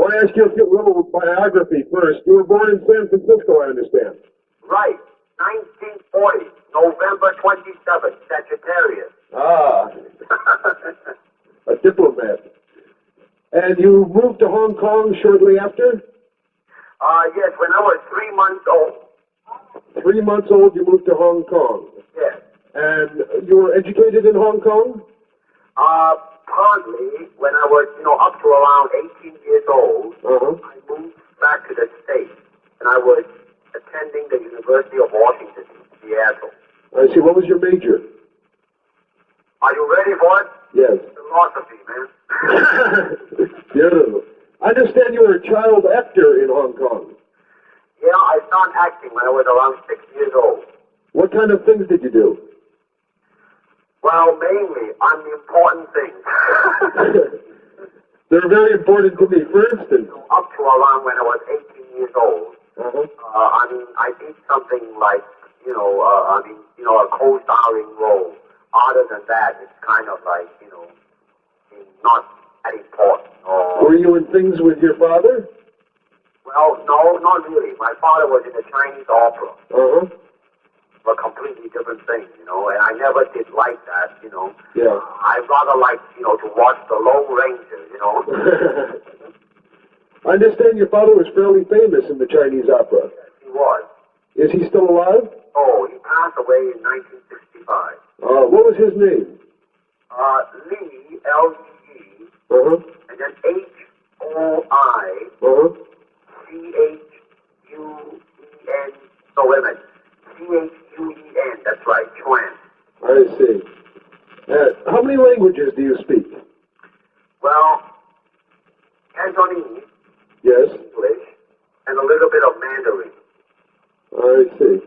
want to ask you a little biography first. You were born in San Francisco, I understand. Right. 1940, November 27th, Sagittarius. Ah, a diplomat. And you moved to Hong Kong shortly after? Yes, when I was 3 months old. 3 months old, you moved to Hong Kong. Yes. And you were educated in Hong Kong? Partly, when I was, up to around 18 years old, I moved back to the States, and I was attending the University of Washington in Seattle. I see. What was your major? Are you ready for it? Yes. Philosophy, man. Beautiful. I understand you were a child actor in Hong Kong. Yeah, I started acting when I was around 6 years old. What kind of things did you do? Well, mainly unimportant things. They're very important to me. For instance, up to around when I was 18 years old, I did something like, a co-starring role. Other than that, it's kind of like, not that important. Were you in things with your father? Well, no, not really. My father was in the Chinese opera. A completely different thing, and I never did like that, Yeah. I rather like, to watch the Lone Ranger, I understand your father was fairly famous in the Chinese opera. Yes, he was. Is he still alive? Oh, he passed away in 1965. What was his name? Lee, L-E-E, and then H-O-I, C-H-U-E-N, so wait a minute, C-H-U-E-N, that's right, Chuan. I see. How many languages do you speak? Well, Cantonese, Yes. English, and a little bit of Mandarin. I see.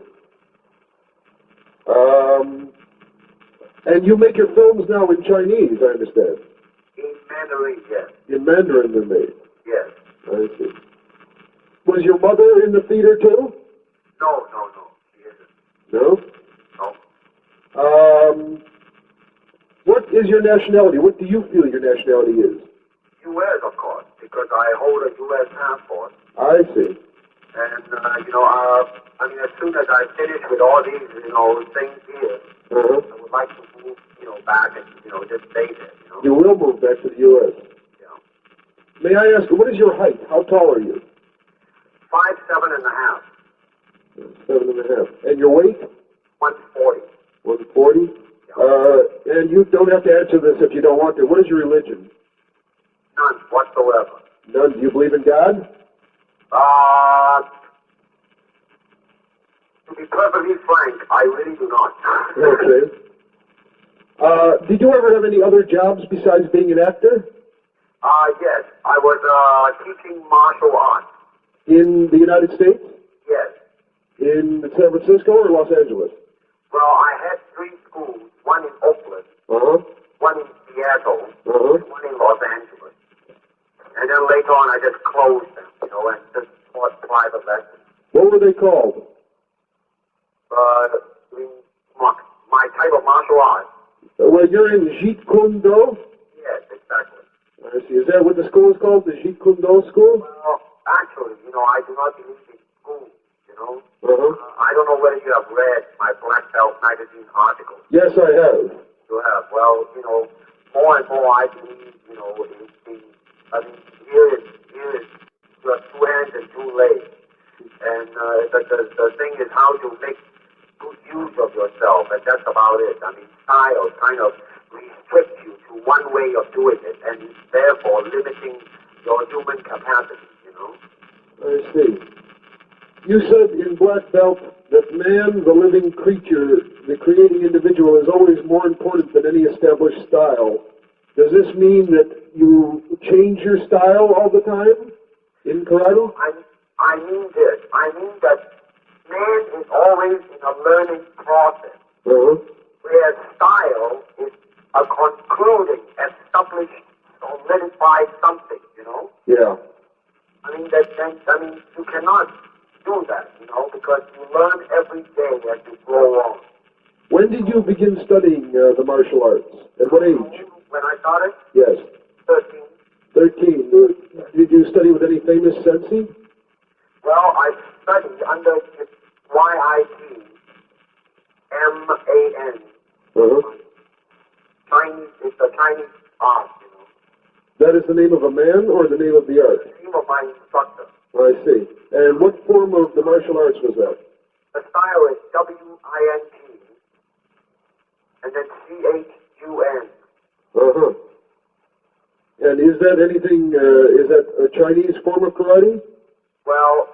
And you make your films now in Chinese, I understand. In Mandarin, yes. In Mandarin, they're made. Yes. I see. Was your mother in the theater too? No, she isn't. No? No. What is your nationality? What do you feel your nationality is? U.S., of course, because I hold a U.S. passport. I see. And, as soon as I finish with all these, things here, I would like to move, back and, just stay there, You will move back to the U.S.? Yeah. May I ask, what is your height? How tall are you? 5'7.5". 7.5. And your weight? 140. 140? Yeah. And you don't have to answer this if you don't want to. What is your religion? None whatsoever. None. Do you believe in God? To be perfectly frank, I really do not. Okay. Did you ever have any other jobs besides being an actor? Yes. I was teaching martial arts. In the United States? Yes. In San Francisco or Los Angeles? Well, I had 3 schools, one in Oakland, one in Seattle, and one in Los Angeles. And then later on, I just closed them, and just taught private lessons. What were they called? My type of martial arts. Well, you're in Jeet Kune Do? Yes, exactly. I see. Is that what the school is called, the Jeet Kune Do school? Well, actually, I do not believe in school, I don't know whether you have read my Black Belt magazine article. Yes, I have. You have. Well, more and more I believe, here is you have 2 hands and 2 legs. And the thing is how to make good use of yourself, and that's about it. Style kind of restricts you to one way of doing it, and therefore limiting your human capacity, I see. You said in Black Belt that man, the living creature, the creating individual, is always more important than any established style. Does this mean that you change your style all the time in karate? I mean this. I mean that man is always in a learning process, whereas style is a concluding, established, solidified something, Yeah. You cannot do that, because you learn every day as you grow on. When did you begin studying the martial arts? At what age? When I started? Yes. 13. 13. Did you study with any famous sensei? Well, I studied under YIT-MAN. Uh-huh. Chinese, it's a Chinese art, you know. That is the name of a man or the name of the art? The name of my instructor. I see. And what form of the martial arts was that? The style is WINT and then CHUN. Uh-huh. And is that anything, is that a Chinese form of karate? Well,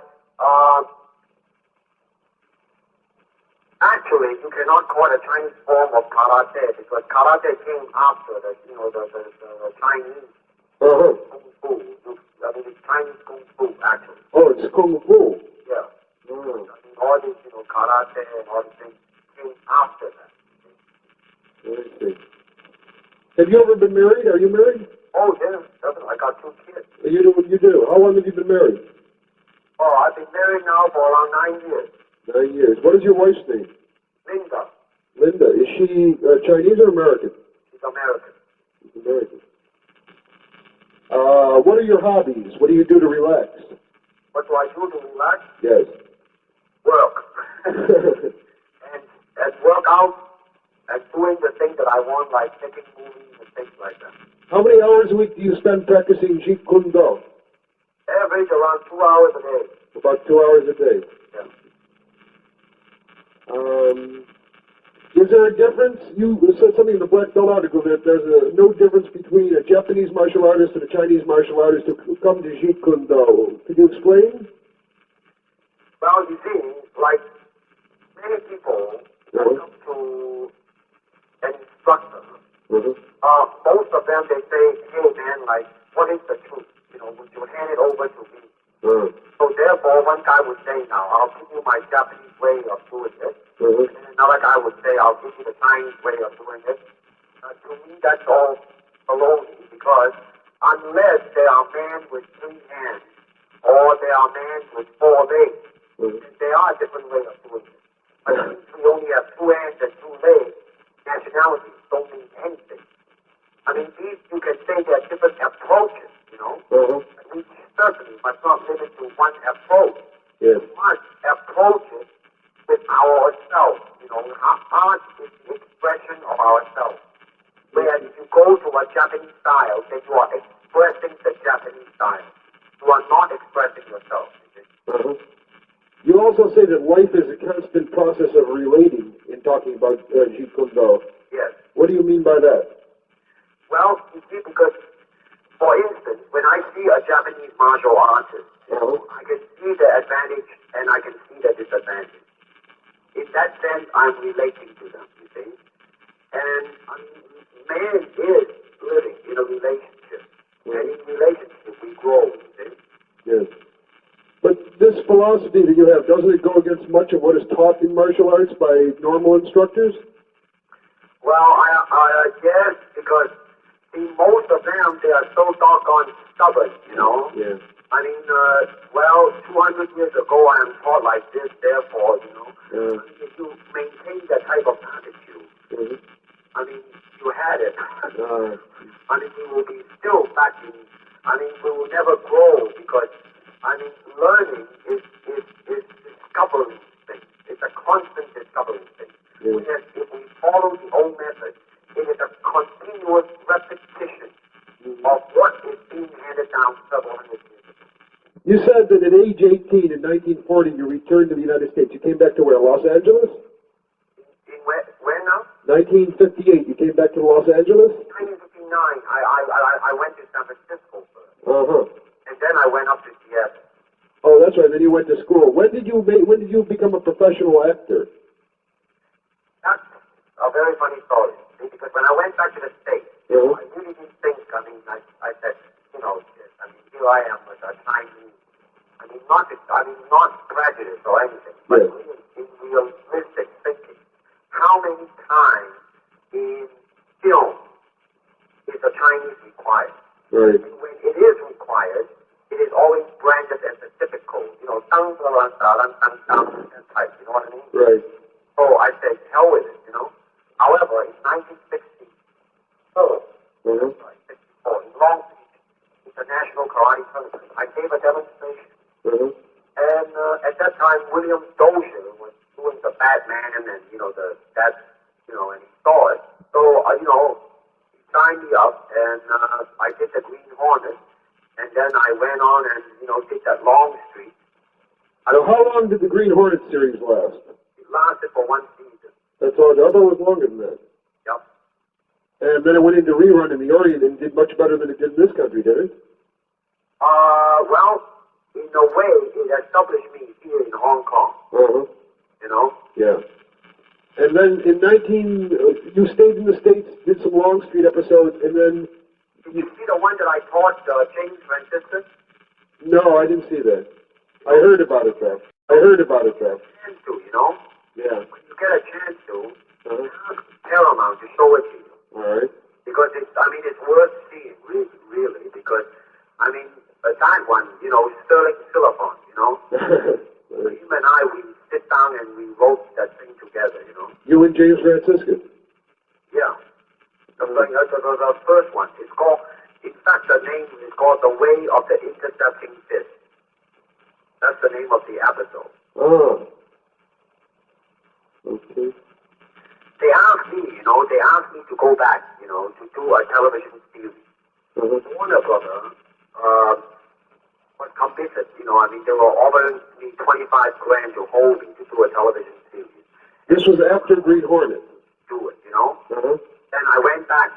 actually, you cannot call it a Chinese form of karate because karate came after the Chinese Uh-huh. kung fu. I mean, it's Chinese kung fu, actually. Oh, it's kung fu. Yeah. Oh. I mean, all these, karate and all these things came after that. I see. Have you ever been married? Are you married? Oh, yeah, definitely. I got 2 kids. You do what you do. How long have you been married? Oh, I've been married now for around 9 years. 9 years. What is your wife's name? Linda. Linda. Is she Chinese or American? She's American. She's American. What are your hobbies? What do you do to relax? What do I do to relax? Yes. Work. and work out and doing the things that I want, like taking movies and things like that. How many hours a week do you spend practicing Jeet Kune Do? Average around 2 hours a day. About 2 hours a day. Yeah. Is there a difference? You said something in the Black Belt article that there's no difference between a Japanese martial artist and a Chinese martial artist who come to Jeet Kune Do. Could you explain? Well, you see, like many people that come to an instructor, most of them, they say, hey man, like, what is the truth? Would you hand it over to me? So therefore, one guy would say, now, I'll give you my Japanese way of doing it. And another guy would say, I'll give you the Chinese way of doing it. To me, that's all baloney, because unless they are men with 3 hands, or they are men with 4 legs, they are a different way of doing it. But since we only have 2 hands and 2 legs, nationalities don't mean anything. I mean, these, you can say there are different approaches, We certainly must not limit to one approach. Yes. We must approach it with ourselves. Art is the expression of ourselves. Whereas if you go to a Japanese style, then you are expressing the Japanese style. You are not expressing yourself. You also say that life is a constant process of relating in talking about Jeet Kune Do. Yes. What do you mean by that? Well, you see, because, for instance, when I see a Japanese martial artist, I can see the advantage and I can see the disadvantage. In that sense, I'm relating to them, you see. And man is living in a relationship. And in relationship, we grow, you see. Yes. But this philosophy that you have, doesn't it go against much of what is taught in martial arts by normal instructors? Well, I guess because, see, most of them, they are so doggone stubborn, Yeah. I mean, 200 years ago, I am taught like this, therefore, if you maintain that type of attitude, I mean, you had it. I mean, you will be still back in, we will never grow because, learning is discovering things. It's a constant discovering thing. Whereas if we follow the old method, it is a continuous repetition of what is being handed down several hundred years ago. You said that at age 18 in 1940 you returned to the United States. You came back to where, Los Angeles? In where now? 1958, you came back to Los Angeles? 1959, I went to San Francisco first. And then I went up to Seattle. Oh, that's right. Then you went to school. When did you become a professional actor? That's a very funny story. See, because when I went back to the States, I really didn't think, I said, here I am with a Chinese. Not prejudice or anything, but really in realistic thinking. How many times in film is a Chinese required? Right. And when it is required, it is always branded as a typical, type, you know what I mean? Right. So I said, hell with it, However, in 1964, in Long Beach, it's a I gave a demonstration. Uh-huh. And at that time, William Dozier was doing the Batman and, and he saw it. So, he signed me up, and I did the Green Hornet, and then I went on and, did that Long Street. Now, how long did the Green Hornet series last? It lasted for one season. That's all. I thought it was longer than that. Yep. And then it went into rerun in the Orient and did much better than it did in this country, did it? Well, in a way, it established me here in Hong Kong. Uh-huh. Yeah. And then you stayed in the States, did some Long Street episodes, and then... Did you see the one that I taught James Franciscus? No, I didn't see that. I heard about it, though. Chance to, Yeah. When you get a chance to, ask Paramount to show it to you. All right. Because it's worth seeing, really, because, that one, Sterling Silverphone, him and I, we sit down and we wrote that thing together, You and James Franciscus? Yeah. The first one. It's called, in fact, the name is called The Way of the Intercepting Fist. That's the name of the episode. Oh. Okay. They asked me to go back, to do a television series. Warner Brother was committed, they were offering me $25,000 to hold me to do a television series. This was after Green Hornet? Do it, Uh-huh. Then I went back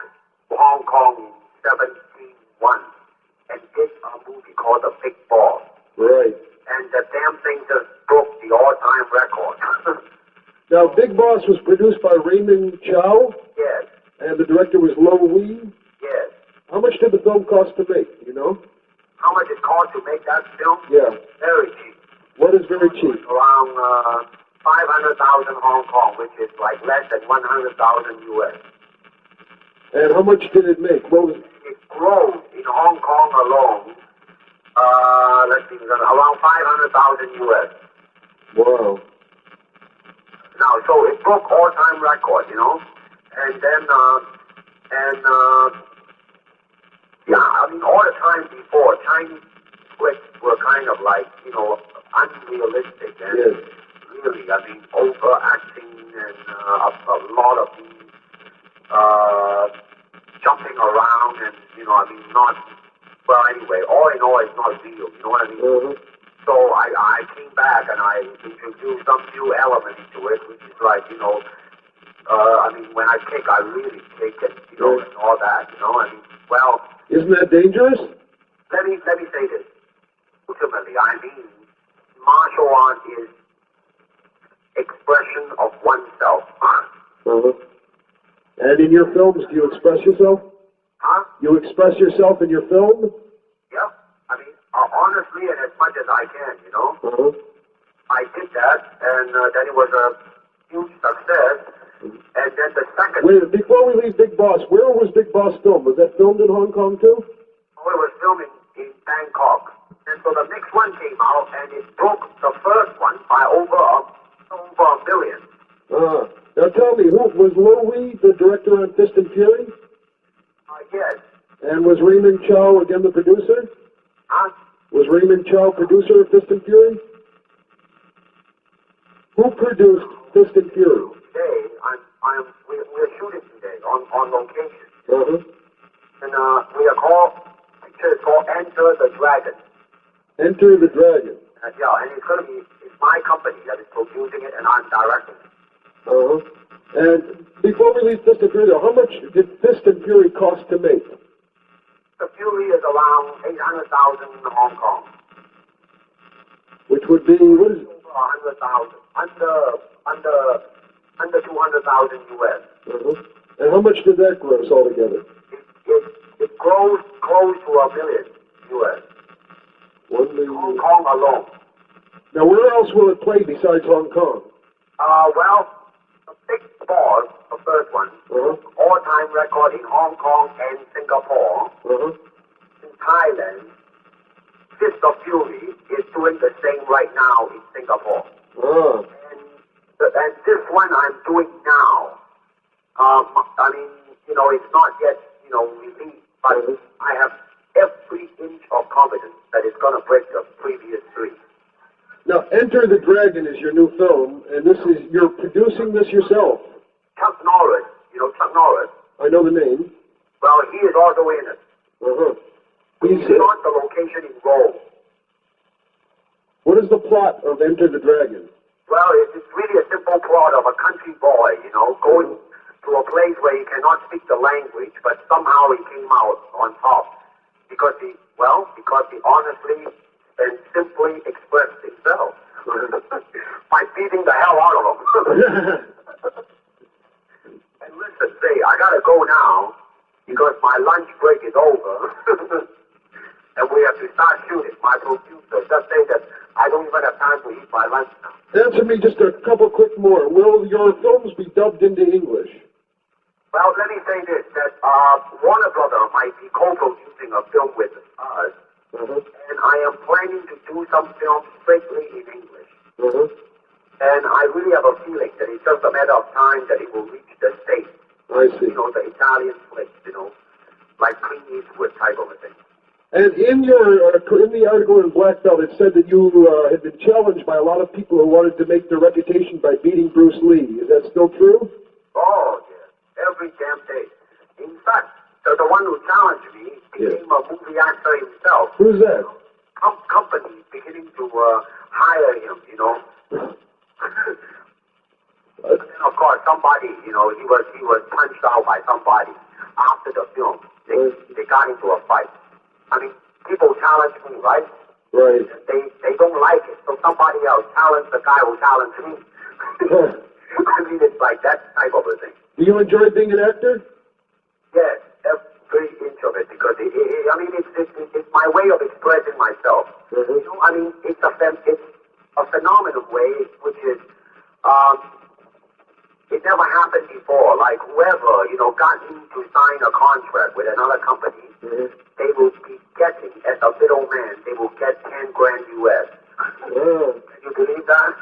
to Hong Kong in 1971 and did a movie called The Big Boss. Right. And the damn thing just broke the all-time record. Now, Big Boss was produced by Raymond Chow? Yes. And the director was Lo Wee? Yes. How much did the film cost to make, How much it cost to make that film? Yeah. Very cheap. What is very cheap? Around 500,000 Hong Kong, which is like less than 100,000 US. And how much did it make? What was... It grows in Hong Kong alone, around 500,000 US. Wow. Now, so it broke all-time record, and then, all the time before, Chinese scripts were kind of like, unrealistic and really, overacting and a lot of these jumping around and, not, well, anyway, all in all, it's not real, you know what I mean? Uh-huh. So I came back and I introduced some new elements to it, which is like, when I kick, I really kick and, and all that, well... Isn't that dangerous? Let me say this. Ultimately, martial art is expression of oneself. Uh-huh. And in your films, do you express yourself? Huh? You express yourself in your film? Yeah. Honestly, and as much as I can, Uh-huh. I did that, and then it was a huge success. And then the second... Wait, before we leave Big Boss, where was Big Boss filmed? Was that filmed in Hong Kong, too? Oh, it was filmed in Bangkok. And so the next one came out, and it broke the first one by over a million. Now tell me, who was Lo Wee the director on Fist and Fury? Yes. And was Raymond Chow again the producer? Huh? Was Raymond Chow producer of Fist and Fury? Who produced Fist and Fury? Today, we're shooting today on location. Uh-huh. And it's called Enter the Dragon. Enter the Dragon. And it's my company that is producing it, and I'm directing it. Uh-huh. And before we leave Fist and Fury, how much did Fist and Fury cost to make? The Fury is around 800,000 in Hong Kong. Which would be, what is it? Over 100,000. Under 200,000 US. Uh-huh. And how much did that gross altogether? It grows close to $1 million US. 1 million. Hong Kong alone. Now, where else will it play besides Hong Kong? Well, the Big Boss, the first one, all-time record in Hong Kong and Singapore. Uh-huh. In Thailand, Fist of Fury is doing the same right now in Singapore. Ah. And this one I'm doing now, it's not yet, released, but I have every inch of confidence that it's going to break the previous three. Now, Enter the Dragon is your new film, and you're producing this yourself. Chuck Norris, you know Chuck Norris? I know the name. Well, he is also in it. Uh-huh. He's on the location in Rome. What is the plot of Enter the Dragon? Well, it's really a simple plot of a country boy, you know, going to a place where he cannot speak the language, but somehow he came out on top because he honestly and simply expressed himself by beating the hell out of him. And listen, say, I gotta go now because my lunch break is over. And we have to start shooting. My producer just say that I don't even have time to eat my lunch now. Answer me just a couple quick more. Will your films be dubbed into English? Well, let me say this, that Warner Brother might be co-producing a film with us, and I am planning to do some films strictly in English. And I really have a feeling that it's just a matter of time that it will reach the States. I see. You know, the Italian flicks, you know, like Clint Eastwood type of a thing. And in the article in Black Belt, it said that you had been challenged by a lot of people who wanted to make their reputation by beating Bruce Lee. Is that still true? Oh, yes. Every damn day. In fact, the one who challenged me became a movie actor himself. Who's that? Company beginning to hire him, you know. And then, of course, somebody, you know, he was punched out by somebody after the film. They got into a fight. I mean, people challenge me, right? Right. They don't like it, so somebody else challenged the guy who challenged me. I mean, it's like that type of a thing. Do you enjoy being an actor? Yes, every inch of it, because it's my way of expressing myself. You know, I mean, it's a phenomenal way, which is it never happened before. Like whoever, you know, got me to sign a contract with another company, they will be getting, as a middleman, they will get 10 grand US. Can you believe that?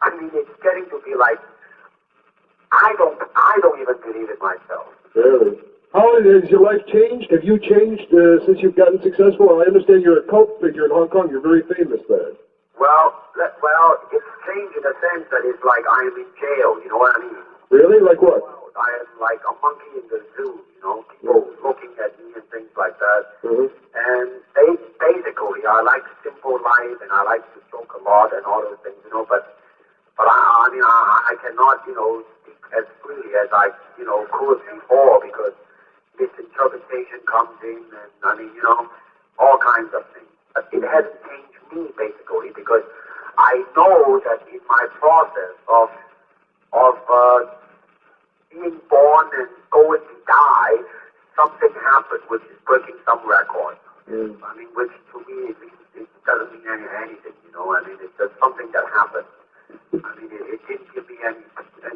I mean, it's getting to be like, I don't even believe it myself. Really? How has your life changed? Have you changed since you've gotten successful? I understand you're a cult figure in Hong Kong. You're very famous there. Well, it's changed in the sense that it's like I am in jail, you know what I mean? Really? Like what? I am like a monkey in the zoo, you know, people looking at me and things like that. And basically, I like simple life and I like to joke a lot and all those things, you know, but I mean, I cannot, you know, speak as freely as I, you know, could before because misinterpretation comes in and, I mean, you know, all kinds of things. But it hasn't changed me, basically, because I know that in my process of being born and going to die, something happened which is breaking some record. I mean, which to me, it doesn't mean anything, you know. I mean, it's just something that happened. I mean, it didn't give me any,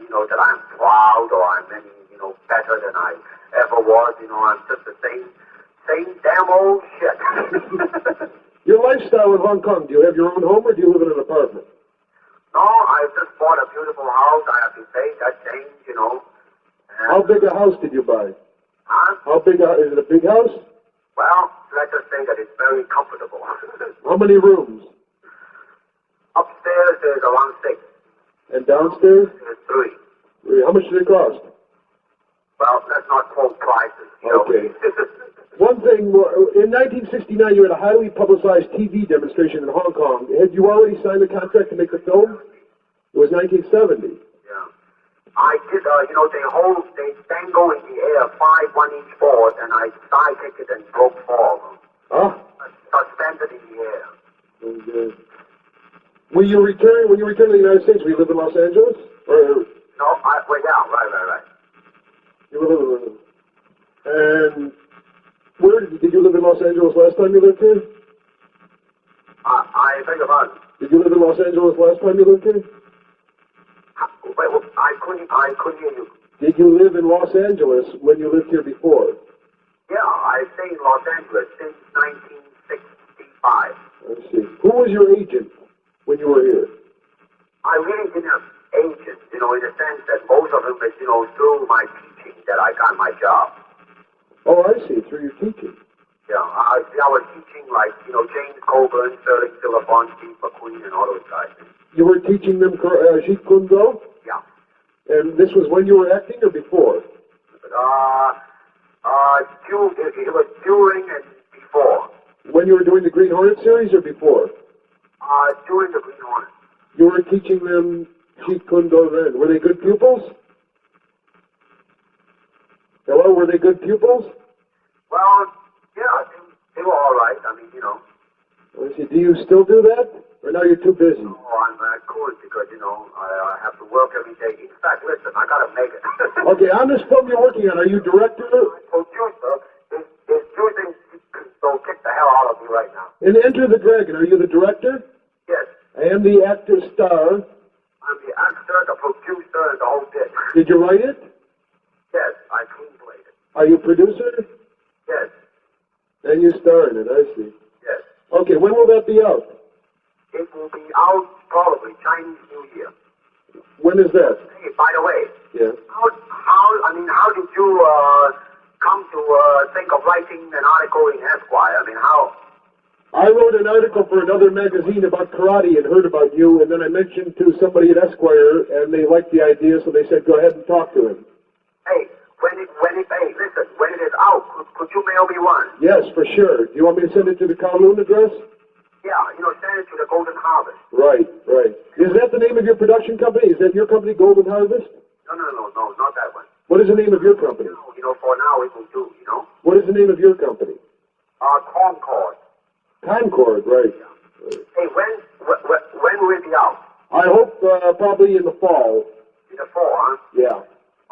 you know, that I'm proud or I'm any, you know, better than I ever was. You know, I'm just the same damn old shit. Your lifestyle in Hong Kong, do you have your own home or do you live in an apartment? No, I just bought a beautiful house. I have to say that changed, you know. And how big a house did you buy? Huh? How big is it? A big house? Well, let's just say that it's very comfortable. How many rooms? Upstairs there's around 6. And downstairs? There's 3. How much did it cost? Well, let's not quote prices, you know. Okay. One thing, in 1969 you had a highly publicized TV demonstration in Hong Kong. Had you already signed the contract to make the film? It was 1970. Yeah. I did, you know, they dangle in the air 5 1-inch boards and I side-kicked it and broke 4 of them. Huh? Suspended in the air. And, when you return to the United States, will you live in Los Angeles? Or? No, right. You live in, and where did you live in Los Angeles last time you lived here? I beg your pardon. Did you live in Los Angeles last time you lived here? Wait, I couldn't hear you. Did you live in Los Angeles when you lived here before? Yeah, I stayed in Los Angeles since 1965. I see. Who was your agent when you were here? I really didn't have agents, you know, in the sense that most of them, you know, through my teaching that I got my job. Oh, I see. Through your teaching. Yeah, I was teaching like, James Coburn, Sterling Silverfond, Steve McQueen, and all those guys. You were teaching them Jeet Kune Do? Yeah. And this was when you were acting or before? It was during and before. When you were doing the Green Hornet series or before? During the Green Hornet. You were teaching them Jeet Kune Do then. Were they good pupils? Hello, were they good pupils? Well, yeah, they were all right. I mean, I see. Do you still do that? Or now you're too busy? Oh, I could because, I have to work every day. In fact, listen, I got to make it. Okay, on this film you're working on, are you director? My producer is using, so kick the hell out of me right now. In Enter the Dragon, are you the director? Yes. And the actor star? I'm the actor, the producer, and the whole bit. Did you write it? Yes, I clean played it. Are you producer? Yes. And you star in it, I see. Yes. Okay, when will that be out? It will be out probably Chinese New Year. When is that? Hey, by the way, Yeah. how did you come to think of writing an article in Esquire? I mean, how? I wrote an article for another magazine about karate and heard about you, and then I mentioned to somebody at Esquire, and they liked the idea, so they said, go ahead and talk to him. Hey, listen, when it is out, could you mail me one? Yes, for sure. Do you want me to send it to the Kowloon address? Yeah, send it to the Golden Harvest. Right, right. Is that the name of your production company? Is that your company, Golden Harvest? No, not that one. What is the name of your company? For now it will do, What is the name of your company? Concord. Concord, right. Yeah. Hey, when will it be out? I hope probably in the fall. In the fall, huh? Yeah.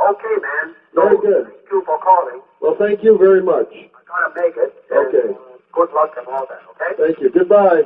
Okay, man. Very good. Thank you for calling. Well, thank you very much. I gotta make it. Okay. Good luck and all that, okay? Thank you. Goodbye.